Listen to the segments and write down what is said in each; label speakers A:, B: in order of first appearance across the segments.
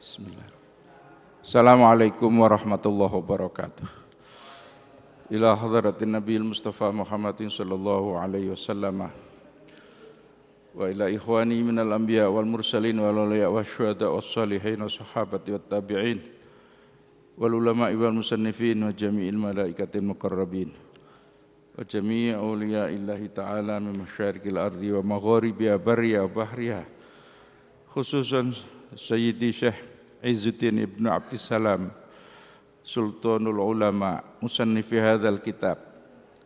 A: Bismillahirrahmanirrahim. Assalamualaikum warahmatullahi wabarakatuh. Ila hadratin Nabiil Mustafa Muhammadin sallallahu alaihi wasallam wa ila ikhwani minal anbiya wal mursalin wal awliya wasyuhada wassalihin wassahabati wat tabi'in wal ulama'i wal musannifin wa jami'il malaikatil muqarrabin wa jami'i awliya'illahi ta'ala min masyariqil ardi wa magharibiha barriha wa bahriha khususan Sayyidi Syekh Izzuddin Ibnu Abdissalam Sultanul Ulama musannifi hadzal kitab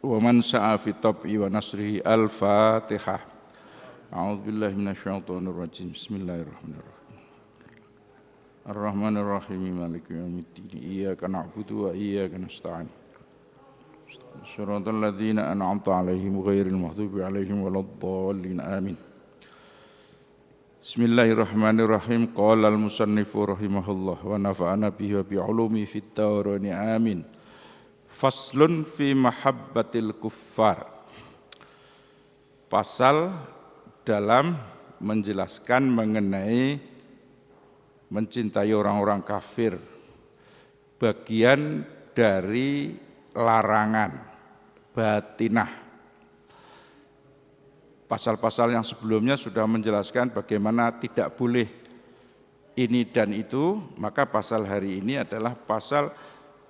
A: wa man sa'a fi tab'i wa nasrihi al-Fatihah. A'udzubillahi minasyaitonir rajim. Bismillahirrahmanirrahim. Ar-Rahmanir Rahim Maliki yaumiddin. Iyyaka na'budu wa iyyaka nasta'in. Shiratal ladzina an'amta 'alaihim ghairil maghdubi 'alaihim waladdallin. Amin. Bismillahirrahmanirrahim. Qala al-musannifu rahimahullah wa nafa'ana bihi wa bi'ulumi fid dawrani amin. Faslun fi mahabbatil kuffar. Pasal dalam menjelaskan mengenai mencintai orang-orang kafir. Bagian dari larangan batinah. Pasal-pasal yang sebelumnya sudah menjelaskan bagaimana tidak boleh ini dan itu, maka pasal hari ini adalah pasal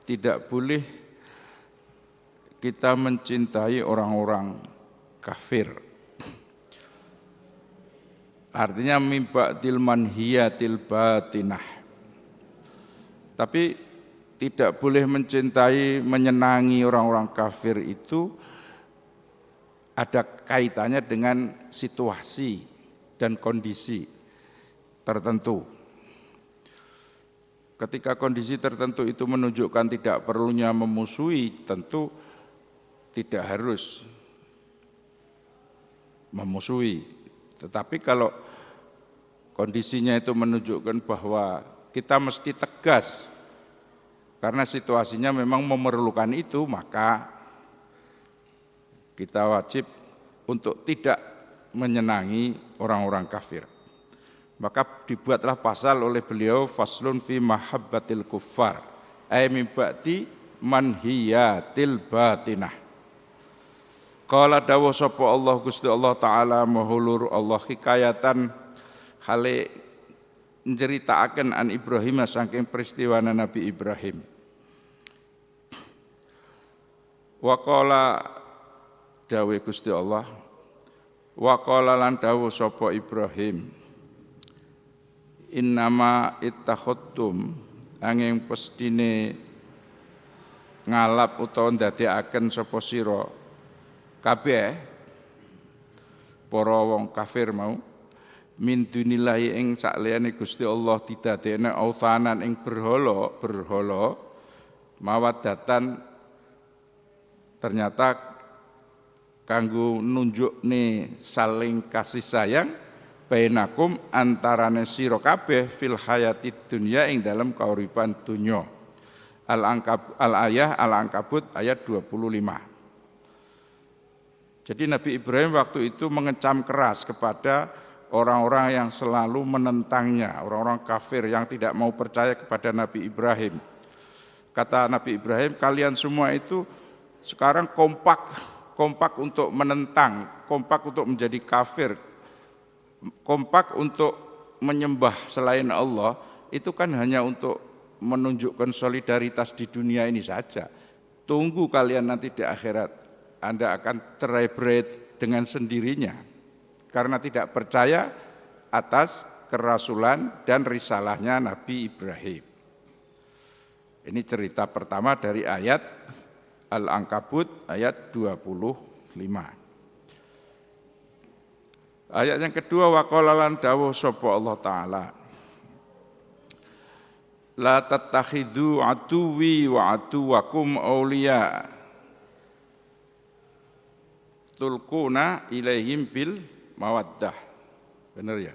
A: tidak boleh kita mencintai orang-orang kafir. Artinya mimba'dil manhiyatil batinah. Tapi tidak boleh mencintai, menyenangi orang-orang kafir itu ada kaitannya dengan situasi dan kondisi tertentu. Ketika kondisi tertentu itu menunjukkan tidak perlunya memusuhi, tentu tidak harus memusuhi. Tetapi kalau kondisinya itu menunjukkan bahwa kita mesti tegas karena situasinya memang memerlukan itu, maka kita wajib untuk tidak menyenangi orang-orang kafir. Maka dibuatlah pasal oleh beliau faslun fi mahabbatil kuffar ay min ba'di manhiyatil batinah. Qala dawu sapa Allah Gusti Allah taala mahulur Allah hikayatan hale njeritakaken an Ibrahim saking peristiwana Nabi Ibrahim. Wa qala dawe Gusti Allah wa qala lan dawu sapa Ibrahim innama ittakhadtum angin pestine ngalap utawa ndadekaken sapa sira kabeh para wong kafir mau min dunillahi ing sakliyane Gusti Allah didadekne authanan ing berhala mawaddatan ternyata kanggo nunjukne saling kasih sayang bainakum antarane sira kabeh fil hayatid dunya ing dalam kauripan dunya. Al-Ankabut ayat 25. Jadi Nabi Ibrahim waktu itu mengecam keras kepada orang-orang yang selalu menentangnya, orang-orang kafir yang tidak mau percaya kepada Nabi Ibrahim. Kata Nabi Ibrahim, kalian semua itu sekarang kompak untuk menentang, kompak untuk menjadi kafir, kompak untuk menyembah selain Allah, itu kan hanya untuk menunjukkan solidaritas di dunia ini saja. Tunggu kalian nanti di akhirat, Anda akan terai-berai dengan sendirinya, karena tidak percaya atas kerasulan dan risalahnya Nabi Ibrahim. Ini cerita pertama dari ayat Al-Ankabut ayat 25. Ayat yang kedua waqala lan dawuh sapa Allah taala la tattakhidhu aduwi wa aduwakum auliya tulquna ilaihim bil mawaddah. Benar ya?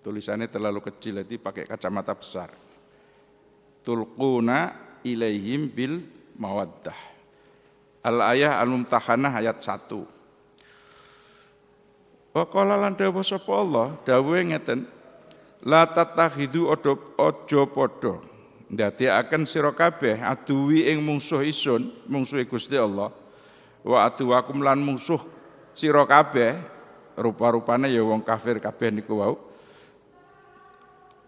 A: Tulisannya terlalu kecil, jadi pakai kacamata besar. Tulquna ilaihim bil mawaddah. Al-ayah al-mumtahanah ayat 1. Wa qala lan dawuh sapa Allah, dawuhe ngeten, La tatakhidu ojo padha ndadekaken sira kabeh aduwi ing mungsuh isun, mungsuhe Gusti Allah. Wa aduwakum lan mungsuh sira kabeh, rupa-rupane ya wong kafir kabeh niku wau.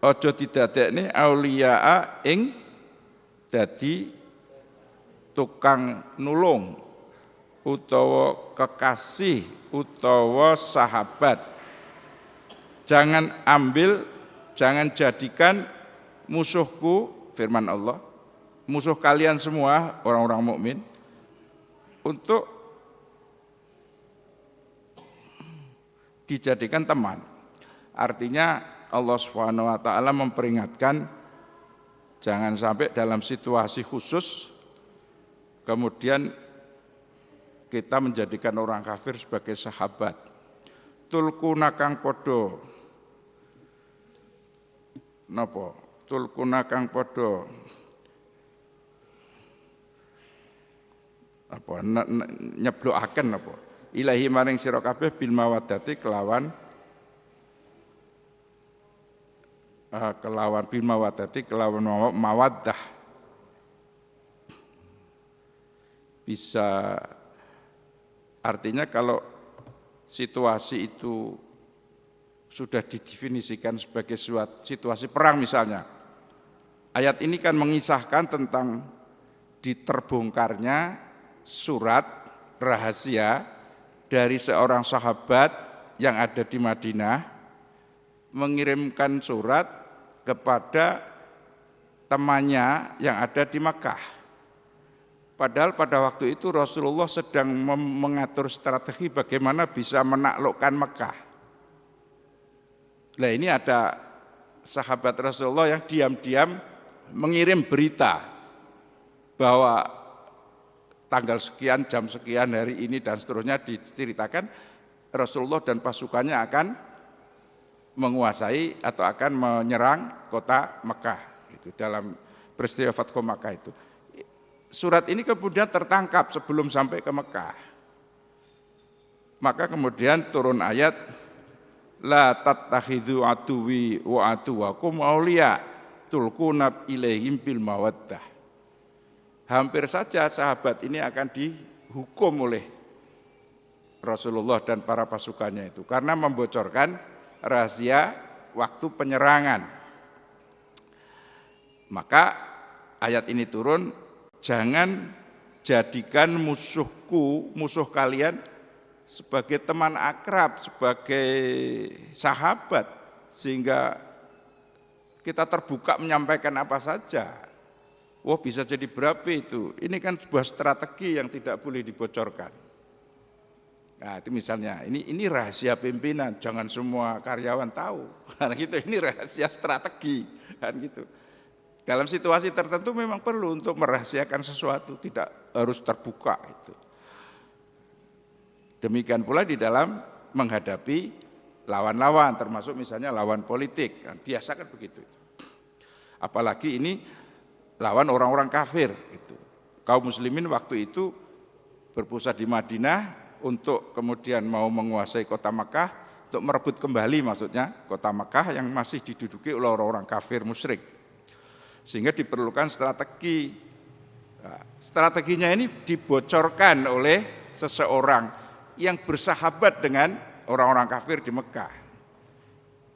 A: Aja didadekne auliyaa ing dadi tukang nulung utawa kekasih utawa sahabat. Jangan jadikan musuhku, firman Allah, musuh kalian semua orang-orang mukmin untuk dijadikan teman. Artinya Allah Subhanahu wa taala memperingatkan jangan sampai dalam situasi khusus kemudian kita menjadikan orang kafir sebagai sahabat. Tulkuna kang podo napa? Tulkuna kang podo apa nyeblokaken apa? Ilahi maring sira kabeh bil mawaddati kelawan bil mawaddati kelawan mawaddah. Bisa artinya kalau situasi itu sudah didefinisikan sebagai situasi perang misalnya. Ayat ini kan mengisahkan tentang diterbongkarnya surat rahasia dari seorang sahabat yang ada di Madinah mengirimkan surat kepada temannya yang ada di Makkah. Padahal pada waktu itu Rasulullah sedang mengatur strategi bagaimana bisa menaklukkan Makkah. Nah ini ada sahabat Rasulullah yang diam-diam mengirim berita bahwa tanggal sekian, jam sekian, hari ini dan seterusnya diceritakan Rasulullah dan pasukannya akan menguasai atau akan menyerang kota Makkah. Itu dalam peristiwa Fathu Makkah itu. Surat ini kemudian tertangkap sebelum sampai ke Mekah. Maka kemudian turun ayat la tattakhidhu aduwi wa aduwakum auliya tulquna ilaihim bil mawaddah. Hampir saja sahabat ini akan dihukum oleh Rasulullah dan para pasukannya itu karena membocorkan rahasia waktu penyerangan. Maka ayat ini turun, jangan jadikan musuhku, musuh kalian sebagai teman akrab, sebagai sahabat, sehingga kita terbuka menyampaikan apa saja. Wah bisa jadi berapa itu? Ini kan sebuah strategi yang tidak boleh dibocorkan. Nah itu misalnya, ini rahasia pimpinan, jangan semua karyawan tahu. Karena gitu, ini rahasia strategi, kan gitu. Dalam situasi tertentu memang perlu untuk merahasiakan sesuatu, tidak harus terbuka itu. Demikian pula di dalam menghadapi lawan-lawan, termasuk misalnya lawan politik, kan biasa kan begitu. Apalagi ini lawan orang-orang kafir. Gitu. Kaum muslimin waktu itu berpusat di Madinah untuk kemudian mau menguasai kota Makkah, untuk merebut kembali maksudnya kota Makkah yang masih diduduki oleh orang-orang kafir musyrik. Sehingga diperlukan strategi. Nah, strateginya ini dibocorkan oleh seseorang yang bersahabat dengan orang-orang kafir di Mekah.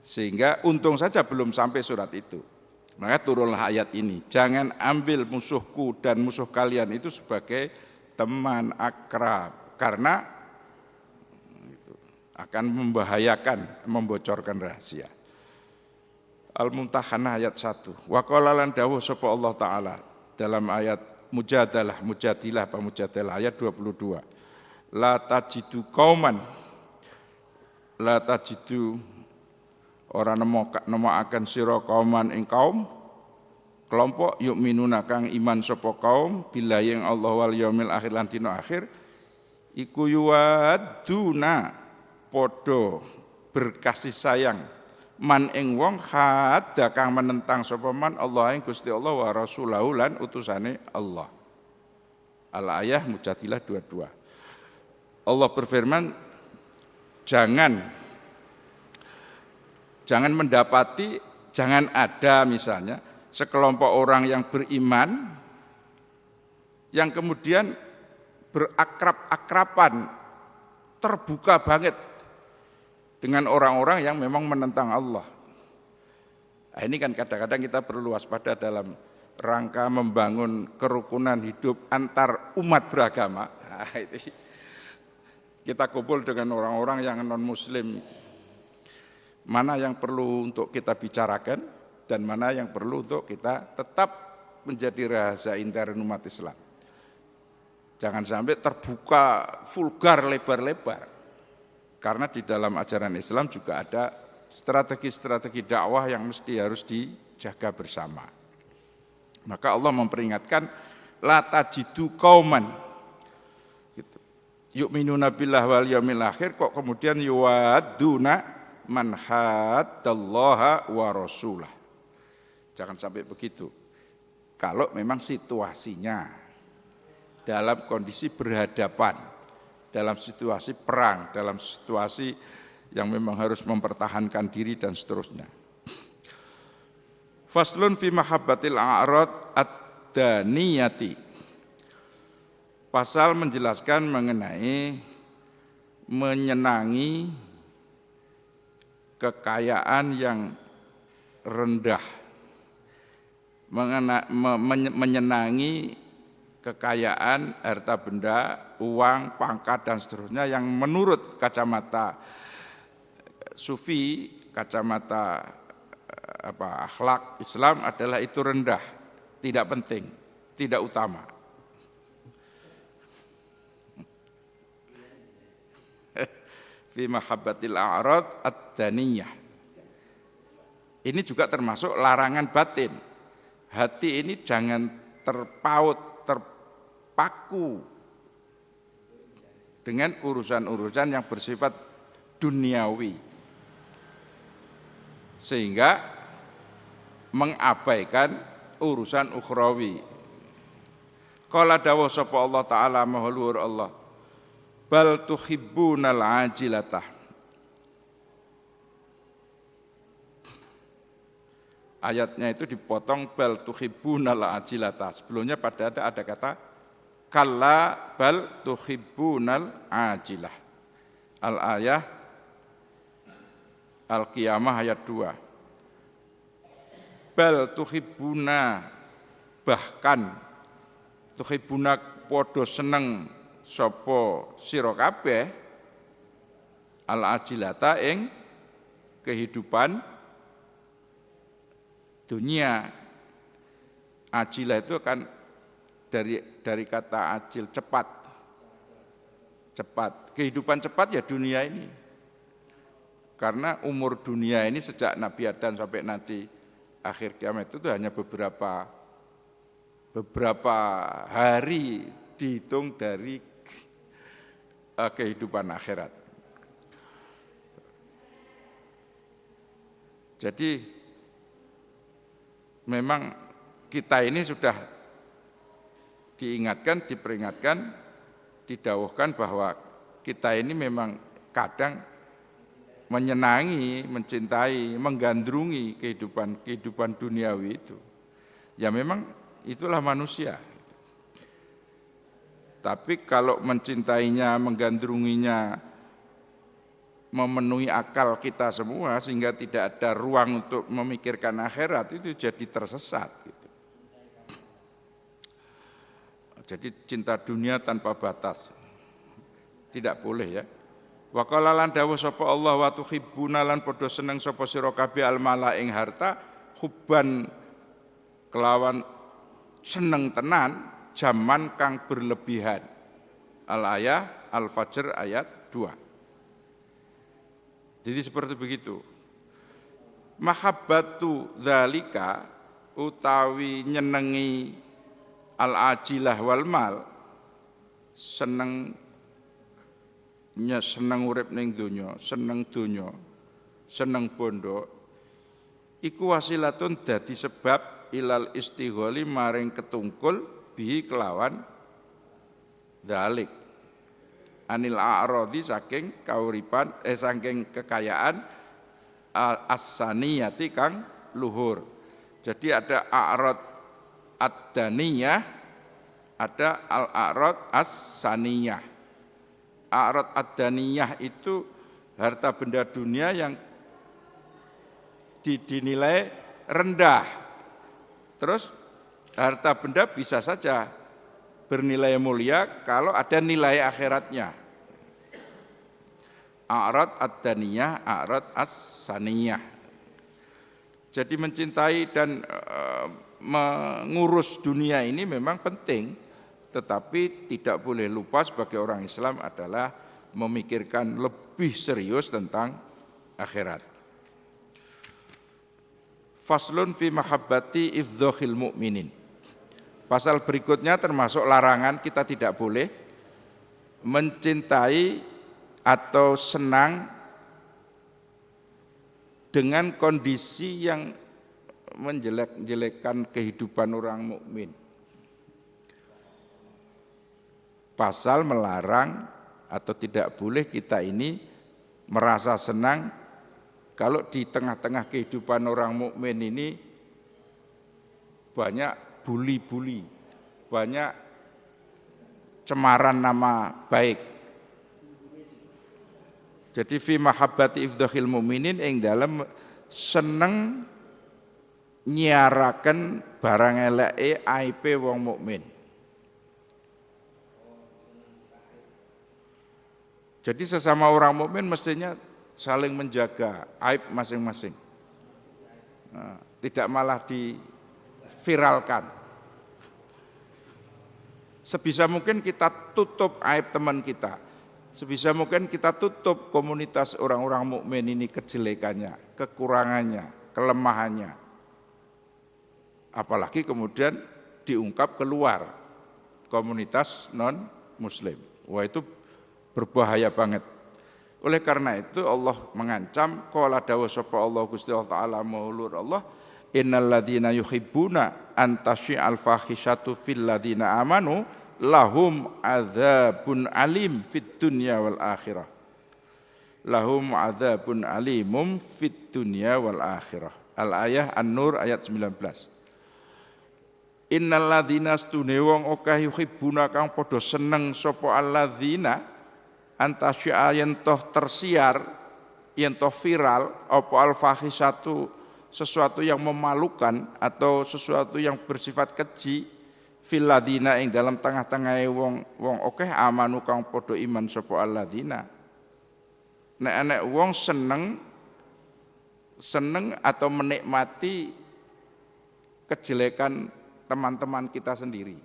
A: Sehingga untung saja belum sampai surat itu. Maka turunlah ayat ini. Jangan ambil musuhku dan musuh kalian itu sebagai teman akrab. Karena itu akan membahayakan, membocorkan rahasia. Al-Mumtahanah ayat 1. Wa qala lan dawuh sapa Allah taala dalam ayat Mujadilah ayat 22. La tajidu qauman la tajidu ora nemokaken sira kauman ing kaum kelompok yu'minuna kang iman sapa kaum billahi ing Allah wal yaumil akhir lan dina akhir iku yuwaduna padha berkasih sayang man ing wong hadda kang menentang sapa man Allah ing Gusti Allah wa rasulahu lan utusane Allah. Al-ayah Mujadilah 22. Allah berfirman, jangan mendapati Jangan ada misalnya sekelompok orang yang beriman yang kemudian berakrab-akraban, terbuka banget dengan orang-orang yang memang menentang Allah. Nah, ini kan kadang-kadang kita perlu waspada dalam rangka membangun kerukunan hidup antar umat beragama. Nah, kita kumpul dengan orang-orang yang non-muslim. Mana yang perlu untuk kita bicarakan dan mana yang perlu untuk kita tetap menjadi rahasia intern umat Islam. Jangan sampai terbuka vulgar lebar-lebar. Karena di dalam ajaran Islam juga ada strategi-strategi dakwah yang mesti harus dijaga bersama. Maka Allah memperingatkan la tajidu qauman gitu. Yu'minuna billah wal yaumil akhir kok kemudian yuwadduna man haddallaha wa rasulah. Jangan sampai begitu. Kalau memang situasinya dalam kondisi berhadapan, dalam situasi perang, dalam situasi yang memang harus mempertahankan diri dan seterusnya. Faslun fi mahabbatil a'rad ad-daniyati. Pasal menjelaskan mengenai menyenangi kekayaan yang rendah, menyenangi kekayaan, harta benda, uang, pangkat dan seterusnya yang menurut kacamata sufi, kacamata akhlak Islam adalah itu rendah, tidak penting, tidak utama. Fi mahabbatil a'rad ad-daniyah. Ini juga termasuk larangan batin. Hati ini jangan terpaut, terpaku dengan urusan-urusan yang bersifat duniawi sehingga mengabaikan urusan ukhrawi. Qala dawu sapa Allah taala maha luhur Allah, bal tuhibbunal ajilatah. Ayatnya itu dipotong bal tuhibbunal ajilata. Sebelumnya pada ada kata kalla bal tuhibbunal ajilah. Al-ayah Al-Qiyamah ayat 2. Bal tuhibbuna, bahkan tuhibbuna podo seneng sapa sira kabeh al-ajilata ing kehidupan dunia. Ajilah itu kan dari kata ajil, cepat. Cepat. Kehidupan cepat ya dunia ini. Karena umur dunia ini sejak Nabi Adam sampai nanti akhir kiamat itu hanya beberapa hari dihitung dari kehidupan akhirat. Jadi memang kita ini sudah diingatkan, diperingatkan, didawuhkan bahwa kita ini memang kadang menyenangi, mencintai, menggandrungi kehidupan duniawi itu. Ya memang itulah manusia. Tapi kalau mencintainya, menggandrunginya, memenuhi akal kita semua sehingga tidak ada ruang untuk memikirkan akhirat, itu jadi tersesat gitu. Jadi cinta dunia tanpa batas tidak boleh ya. Wa qala lan dawuh sapa Allah wa tuhibbuna lan padha seneng sapa sira kabeh almala ing harta hubban kelawan seneng tenan jaman kang berlebihan. Al-ayah Al-Fajr ayat 2. Jadi seperti begitu. Mahabbatu zalika utawi nyenengi al-ajilah wal mal, seneng urip ning donya, seneng bondo, iku wasilatun dadi sebab ilal istigholi maring ketungkul bihi kelawan dalik anil a'radi saking kauripan saking kekayaan as-saniyati kang luhur. Jadi ada a'rad ad-daniyah, ada al-a'rad as-saniyah. A'rad ad-daniyah itu harta benda dunia yang dinilai rendah. Terus harta benda bisa saja bernilai mulia kalau ada nilai akhiratnya. A'rad ad-daniyah, a'rad as-saniyah. Jadi mencintai dan mengurus dunia ini memang penting, tetapi tidak boleh lupa sebagai orang Islam adalah memikirkan lebih serius tentang akhirat. Faslun fi mahabbati ifdhahil mu'minin. Pasal berikutnya termasuk larangan kita tidak boleh mencintai atau senang dengan kondisi yang menjelek-jelekkan kehidupan orang mukmin. Pasal melarang atau tidak boleh kita ini merasa senang kalau di tengah-tengah kehidupan orang mukmin ini banyak buli-buli, banyak cemaran nama baik. Jadi fi mahabbati ifdhahil mu'minin ing dalem seneng nyiaraken barang eleke aibe wong mukmin. Jadi sesama orang mukmin mestinya saling menjaga aib masing-masing. Nah, tidak malah diviralkan. Sebisa mungkin kita tutup aib teman kita. Sebisa mungkin kita tutup komunitas orang-orang mukmin ini kejelekannya, kekurangannya, kelemahannya. Apalagi kemudian diungkap keluar komunitas non-muslim. Wah, itu berbahaya banget. Oleh karena itu Allah mengancam, qala dawu sapa Allah Gusti Allah Taala maulur Allah, innal ladzina yuhibbuna an tasyi'al fahisyatu fil ladzina amanu lahum adzabun alim fid dunya wal akhirah. Lahum adzabun alimum fid dunya wal akhirah. Al-ayah An-Nur ayat 19. Innal ladzina stune wong akeh yuhibbuna kang padha seneng sapa alladzina antasya yen toh tersiar yen toh viral apa al-fahisatu sesuatu yang memalukan atau sesuatu yang bersifat keji fil ladzina ing dalam tengah-tengahe wong akeh amanu kang padha iman sapa alladzina. Nek enek wong seneng atau menikmati kejelekan teman-teman kita sendiri.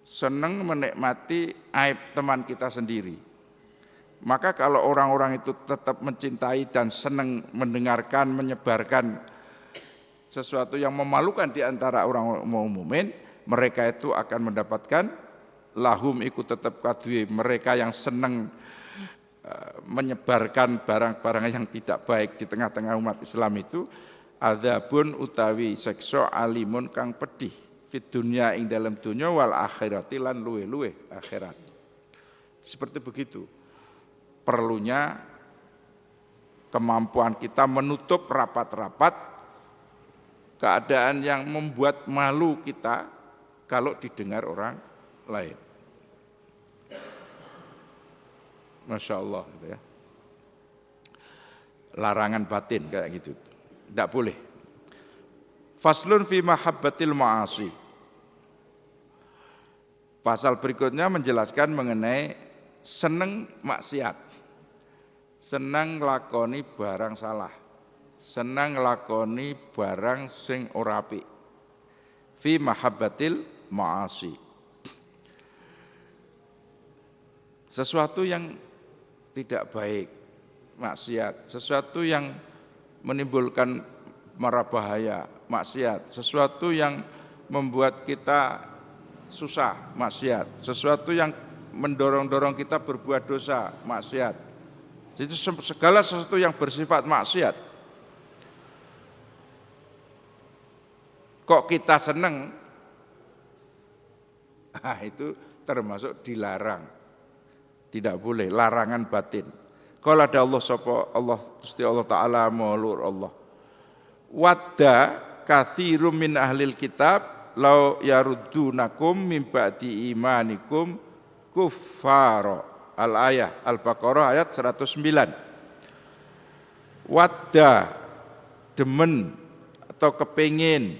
A: Seneng menikmati aib teman kita sendiri. Maka kalau orang-orang itu tetap mencintai dan senang mendengarkan, menyebarkan sesuatu yang memalukan di antara orang mukmin, mereka itu akan mendapatkan lahum ikut tetap kadue mereka yang senang menyebarkan barang-barang yang tidak baik di tengah-tengah umat Islam itu adzabun utawi seksa alimun kang pedih fit dunya ing dalam dunya wal akhirati lan luwe-luwe akhirat. Seperti begitu perlunya kemampuan kita menutup rapat-rapat keadaan yang membuat malu kita kalau didengar orang lain. Masya Allah gitu ya. Larangan batin kayak gitu. Tidak boleh. Faslun fi mahabbatil ma'asi. Pasal berikutnya menjelaskan mengenai seneng maksiat. Senang lakoni barang salah. Senang lakoni barang sing ora apik. Fi mahabbatil ma'asi. Sesuatu yang tidak baik, maksiat, sesuatu yang menimbulkan mara bahaya, maksiat, sesuatu yang membuat kita susah, maksiat, sesuatu yang mendorong-dorong kita berbuat dosa, maksiat. Jadi segala sesuatu yang bersifat maksiat. Kok kita seneng? Itu termasuk dilarang. Tidak boleh, larangan batin. Kalau ada Allah sapa Allah Gusti Allah Taala maulur Allah. Wadda katsirum min ahlil kitab law yaruddunakum min ba'di imanikum kuffara. Al-ayah Al-Baqarah ayat 109. Wadda demen atau kepengin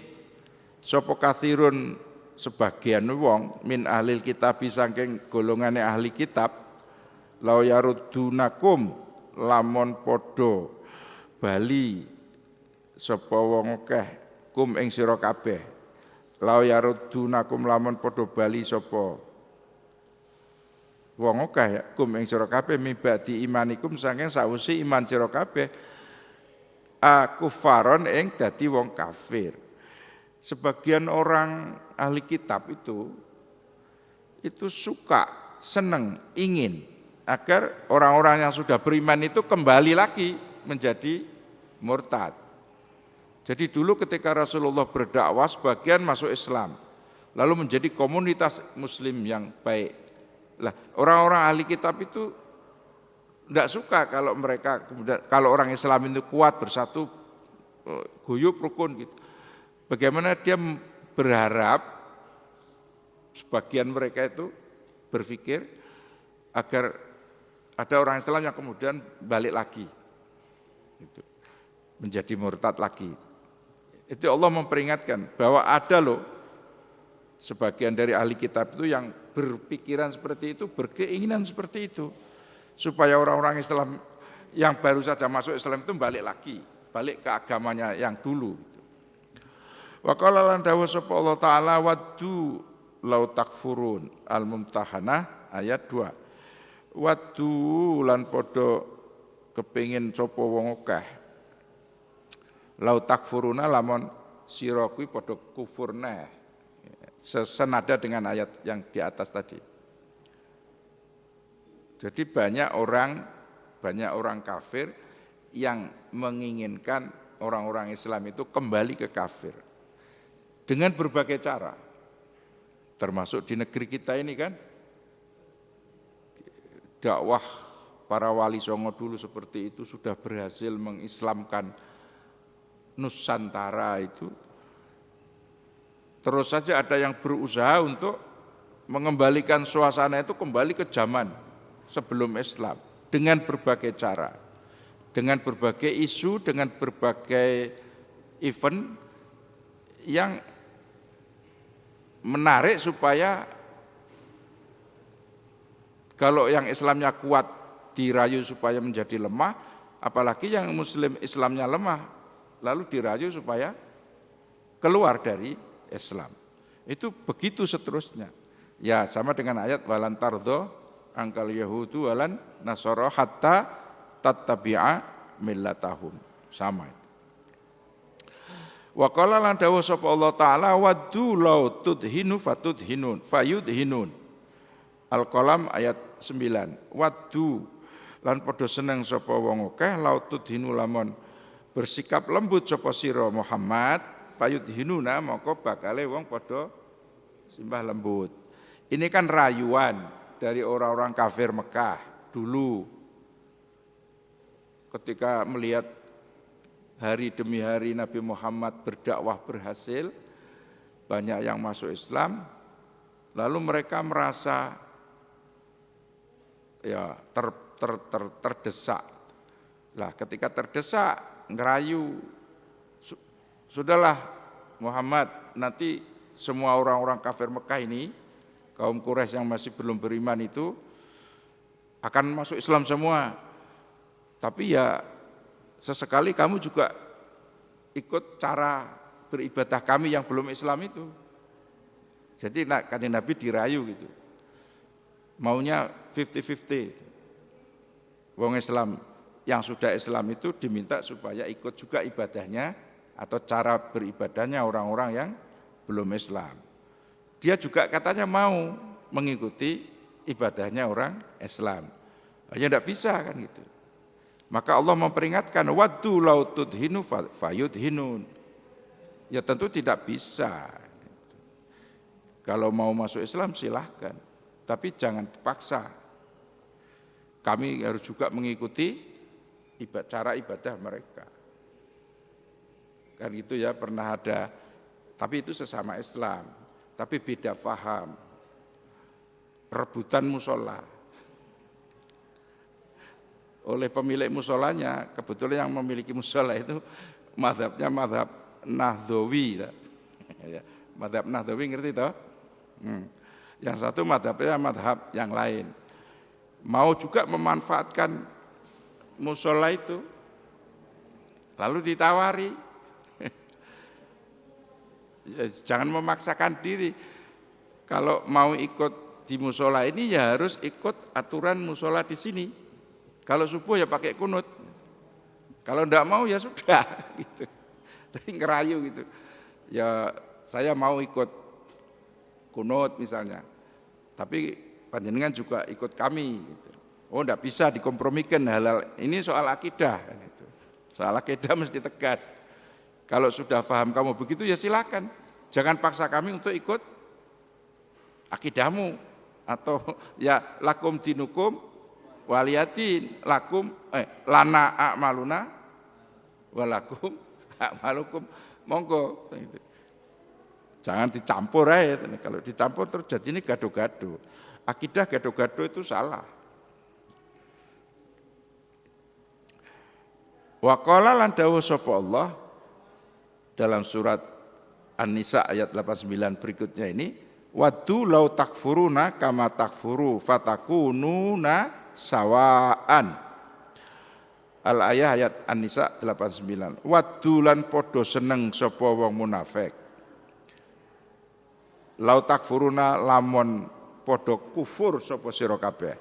A: sapa katsirun sebagian wong min ahlil kitab saking golongane ahli kitab law yaruddunakum lamun padha bali sapa wong akeh kum ing sira kabeh law yaruddunakum lamun padha bali sapa wong akeh kum ing sira kabeh mibadi imanikum saking sawise iman sira kabeh akufaron ing dadi wong kafir. Sebagian orang ahli kitab itu suka, senang, ingin agar orang-orang yang sudah beriman itu kembali lagi menjadi murtad. Jadi dulu ketika Rasulullah berdakwah sebagian masuk Islam, lalu menjadi komunitas muslim yang baik. Lah, orang-orang ahli kitab itu tidak suka kalau mereka kemudian kalau orang Islam itu kuat bersatu guyub rukun gitu. Bagaimana dia berharap sebagian mereka itu berpikir agar ada orang Islam yang kemudian balik lagi gitu, menjadi murtad lagi. Itu Allah memperingatkan bahwa ada loh sebagian dari ahli kitab itu yang berpikiran seperti itu, berkeinginan seperti itu, supaya orang-orang Islam yang baru saja masuk Islam itu balik lagi, balik ke agamanya yang dulu. Wa qala lan dawuh sapa Allah taala waddu law takfurun Al-Mumtahanah ayat 2. Waddu lan padha kepengin sapa wong akeh lau takfuruna lamun sira kuwi padha kufurna. Sesenada dengan ayat yang di atas tadi. Jadi banyak orang kafir yang menginginkan orang-orang Islam itu kembali ke kafir dengan berbagai cara. Termasuk di negeri kita ini kan dakwah para wali songo dulu seperti itu sudah berhasil mengislamkan Nusantara itu. Terus saja ada yang berusaha untuk mengembalikan suasana itu kembali ke zaman sebelum Islam dengan berbagai cara, dengan berbagai isu, dengan berbagai event yang menarik supaya kalau yang Islamnya kuat dirayu supaya menjadi lemah, apalagi yang Muslim Islamnya lemah lalu dirayu supaya keluar dari Islam. Itu begitu seterusnya. Ya sama dengan ayat walan tardo angkal yahudu walan nasara hatta tattabi'a millatahum. Sama itu. Wa qala lan dawuh sapa Allah taala waddu law tudhinu fatudhinun fayudhinun. Al-Qalam ayat 9. Waddu lan padha seneng sapa wong akeh law tudhinu lamun bersikap lembut sapa sira Muhammad fayudhinuna maka bakale wong padha simbah lembut. Ini kan rayuan dari orang-orang kafir Mekah dulu ketika melihat hari demi hari Nabi Muhammad berdakwah berhasil, banyak yang masuk Islam, lalu mereka merasa ya terdesak. Lah ketika terdesak ngerayu, sudahlah Muhammad, nanti semua orang-orang kafir Mekah ini, kaum Quraisy yang masih belum beriman itu akan masuk Islam semua. Tapi ya sesekali kamu juga ikut cara beribadah kami yang belum Islam itu. Jadi Kanjeng Nabi dirayu gitu. Maunya 50-50. Wong Islam yang sudah Islam itu diminta supaya ikut juga ibadahnya atau cara beribadahnya orang-orang yang belum Islam. Dia juga katanya mau mengikuti ibadahnya orang Islam. Ya tidak bisa kan gitu. Maka Allah memperingatkan waddu law tudhinu fayudhinun. Ya tentu tidak bisa. Kalau mau masuk Islam silahkan, tapi jangan dipaksa. Kami harus juga mengikuti cara ibadah mereka. Kan gitu ya, pernah ada. Tapi itu sesama Islam. Tapi beda faham. Rebutan musola. Oleh pemilik musolanya, kebetulan yang memiliki musola itu mazhabnya mazhab Nahdlawi. Ya, mazhab Nahdlawi ngerti toh? Yang satu mazhabnya mazhab yang lain. Mau juga memanfaatkan musola itu, lalu ditawari, ya, jangan memaksakan diri. Kalau mau ikut di musola ini ya harus ikut aturan musola di sini. Kalau subuh ya pakai kunut. Kalau enggak mau ya sudah gitu. Tapi ngerayu gitu. Ya saya mau ikut kunut misalnya. Tapi panjenengan juga ikut kami gitu. Oh enggak bisa dikompromikan halal. Ini soal akidah gitu. Soal akidah mesti tegas. Kalau sudah paham kamu begitu ya silakan. Jangan paksa kami untuk ikut akidahmu atau ya lakum dinukum waliyatin lakum lana a'maluna walakum a'malukum monggo gitu. Jangan dicampur aja. Kalau dicampur terus jadi ini gado-gado. Akidah gado-gado itu salah. Wa qala lan dawuh sapa Allah dalam surat An-Nisa ayat 89 berikutnya ini, waddu law takfuruna kama takfuru fatakununa sawaan. Al-ayah ayat An-Nisa 89. Waddu lan padha seneng sapa wong munafik. Lau takfuruna lamun padha kufur sapa sira kabeh.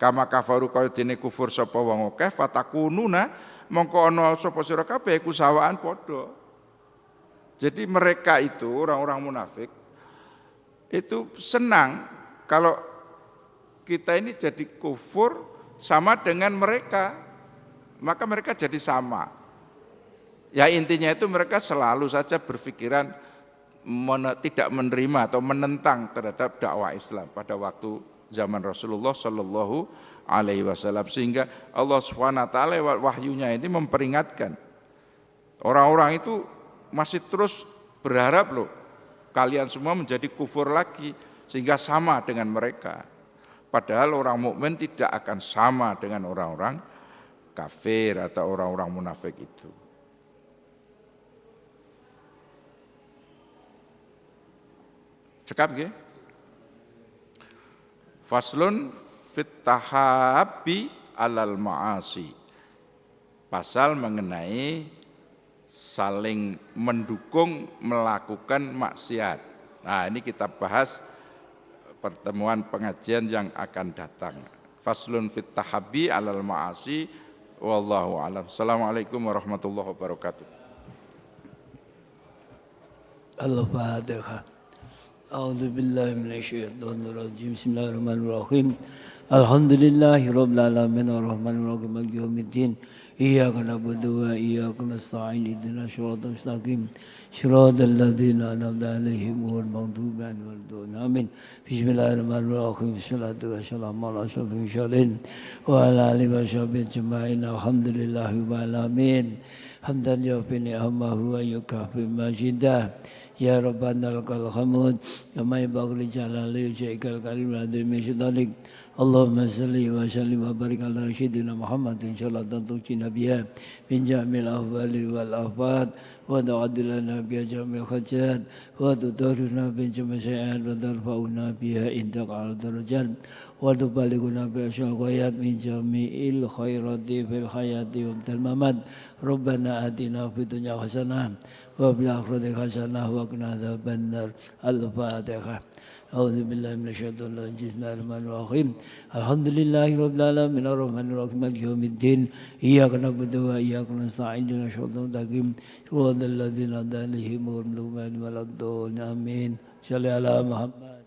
A: Kama kafaru kaya dene kufur sapa wong akeh fatakununa mongko ana sapa sira kabeh iku sawaan padha. Jadi mereka itu orang-orang munafik itu senang kalau kita ini jadi kufur sama dengan mereka, maka mereka jadi sama. Ya intinya itu mereka selalu saja berpikiran tidak menerima atau menentang terhadap dakwah Islam pada waktu zaman Rasulullah Shallallahu Alaihi Wasallam, sehingga Allah SWT lewat wahyunya ini memperingatkan orang-orang itu masih terus berharap loh kalian semua menjadi kufur lagi sehingga sama dengan mereka. Padahal orang mukmin tidak akan sama dengan orang-orang kafir atau orang-orang munafik itu. Cekap nggih? Faslun fit tahabbi alal ma'asi. Pasal mengenai saling mendukung melakukan maksiat. Nah, ini kita bahas pertemuan pengajian yang akan datang. Faslun fit tahabbi alal ma'asi wallahu a'lam. Assalamualaikum warahmatullahi wabarakatuh.
B: Al-Fatihah. A'udzu billahi minasyaitonir rajim. Bismillahirrahmanirrahim. Alhamdulillahi rabbil alamin arrahmanir rahim maliki yaumiddin. Iyyaka na'budu wa iyyaka nasta'in. Ihdinas siratal mustaqim. Shiratal ladzina an'amta 'alaihim ghairil maghdubi 'alaihim waladdallin. Amin. Bismillahirrahmanirrahim. Wassalatu wassalamu ala asyrofil mursalin wa ala alihi washabihi ajma'in. Alhamdulillahi rabbil alamin. Hamdan yuwaffi ni'amahu wa yukafi majidah. Ya Rabbana lakal hamd kama yanbaghi li jalali wajhikal karim wa adhimi syadalik. Allahumma salli wa sallim wa barik ala sayyidina Muhammadin sallallahu alaihi wasallam min jamil ahwali wal afat wa ta'adilana bi jamil hajat wa tudarruna bi jamil sayiat wa tarfa'una biha indaka al darajat wa tubalighuna bi asyal ghayat min jami'il khairati fil hayati wa fil mamat. Rabbana atina fid dunya hasanah wa fil akhirati hasanah wa qina adzabannar. Al-Fatihah. A'udzu billahi minasyaitonir rajim. Bismillahirrahmanirrahim. Alhamdulillahi rabbil alamin arrahmanir rahim maliki yaumiddin. Iyyaka na'budu wa iyyaka nasta'in. Ihdinas siratal mustaqim. Shiratal ladzina an'amta 'alaihim ghairil maghdubi 'alaihim waladdallin. Amin. Shalli ala Muhammad.